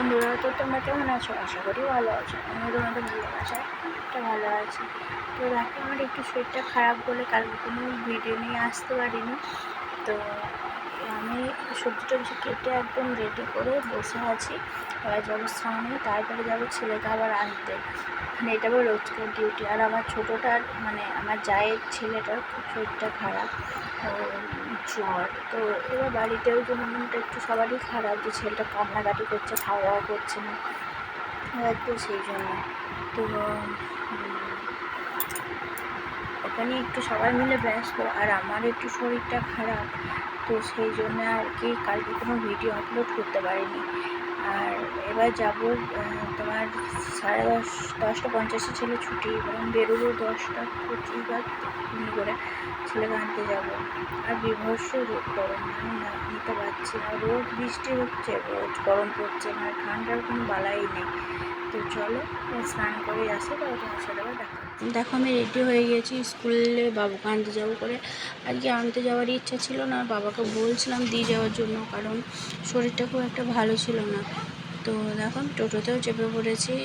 বন্ধুরা, তো তোমরা কেমন আছো? আশা করি ভালো আছো। আমি তোমাদের ভালোবাসা একটা ভালো আছি। তো দেখো, আমার একটু শরীরটা খারাপ বলে কালকে কোনো ভিডিও নিয়ে আসতে পারিনি। তো আমি সবজি টবজি কেটে একদম রেডি করে বসে আছি। এবার যাবো স্নানে, তারপরে যাবো ছেলেকে আবার আনতে। মানে এটা আবার রোজকার ডিউটি। আর আমার ছোটোটার মানে আমার জায়ের ছেলেটার খুব শরীরটা খারাপ, জ্বর। তো এবার বাড়িতেও যে মনটা একটু সবারই খারাপ, যে ছেলেটা কান্নাকাটি করছে, খাওয়া দাওয়া করছে না। এবার তো সেই জন্য তো ওখানে একটু সবাই মিলে ব্যস্ত, আর আমার একটু শরীরটা খারাপ। তো সেই জন্য আর কি কালকে কোনো ভিডিও আপলোড করতে পারিনি। আর এবার যাব তোমার 10:30 ছেলে ছুটি, এবং বেরোবো 10:25 বা করে ছেলেকে আনতে যাবো। আর বিভৎস রোদ গরম, আমি না নিতে পারছি না। রোজ বৃষ্টি হচ্ছে, রোজ গরম পড়ছে, মানে ঠান্ডার কোনো বালাই নেই। তো চলো স্নান করে আসি, তাহলে তোমার সাথে আবার দেখো আমি রেডি হয়ে গেছি স্কুলে বাবুকে আনতে যাবো করে। আজকে আনতে যাওয়ার ইচ্ছা ছিল না, বাবাকে বলছিলাম দিয়ে যাওয়ার জন্য, কারণ শরীরটা খুব একটা ভালো ছিল না। তো দেখো আমি টোটোতেও চেপে পড়েছি।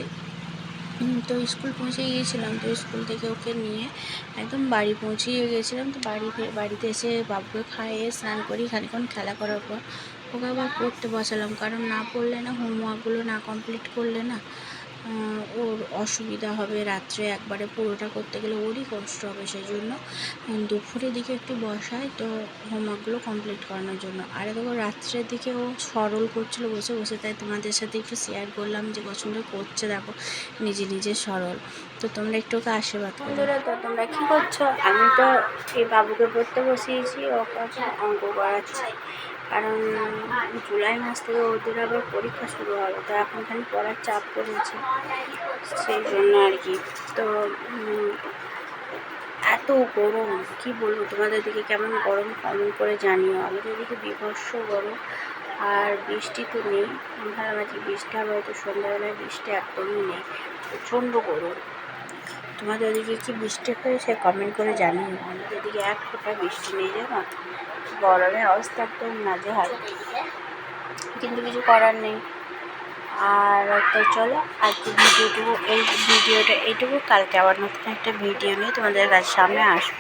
তো স্কুল পৌঁছে গিয়েছিলাম। তো স্কুল থেকে ওকে নিয়ে একদম বাড়ি পৌঁছিয়ে গেছিলাম। তো বাড়িতে এসে বাবুকে খাইয়ে স্নান করি, খানিক্ষণ খেলা করার পর ওকে আবার পড়তে বসালাম, কারণ না পড়লে না, হোমওয়ার্কগুলো না কমপ্লিট করলে না ওর অসুবিধা হবে। রাত্রে একবারে পুরোটা করতে গেলে ওরই কষ্ট হবে। সেই জন্য দুপুরের দিকে একটু বসাই, তো হোমওয়ার্কগুলো কমপ্লিট করানোর জন্য। আর দেখো রাত্রের দিকে ও সরল করছিল বসে বসে, তাই তোমাদের সাথে একটু শেয়ার করলাম যে পছন্দ করছে। দেখো নিজে নিজে সরল। তো তোমরা একটু ওকে আশীর্বাদ করো। তো তোমরা কী করছো? আমি তো এই বাবুকে পড়তে বসিয়েছি, ওকে এখন অঙ্ক করাচ্ছি, কারণ জুলাই মাস থেকে ওদের আবার পরীক্ষা শুরু হবে। তো এখন খালি পড়ার চাপ পড়েছে, সেই জন্য আর কি। তো এত গরম, কি বলবো তোমাদের দিকে কেমন গরম কমেন্ট করে জানিও। আমাদের দিকে বিভৎস গরম, আর বৃষ্টি তো নেই। ভাবলাম আজকে বৃষ্টি হবে, হয়তো সন্ধ্যাবেলায় বৃষ্টি একদমই নেই, প্রচণ্ড গরম। তোমাদের ওদিকে কি বৃষ্টি হয়েছে কমেন্ট করে জানিও। আমাদের দিকে এক ফোঁটা বৃষ্টি নেই, জানো। গরমের অবস্থা একদম নাজেহাল, কিন্তু কিছু করার নেই। আর তো চলো আজকে ভিডিওটা এইটুকু। কালকে আবার নতুন একটা ভিডিও নিয়ে তোমাদের কাছে সামনে আসবো।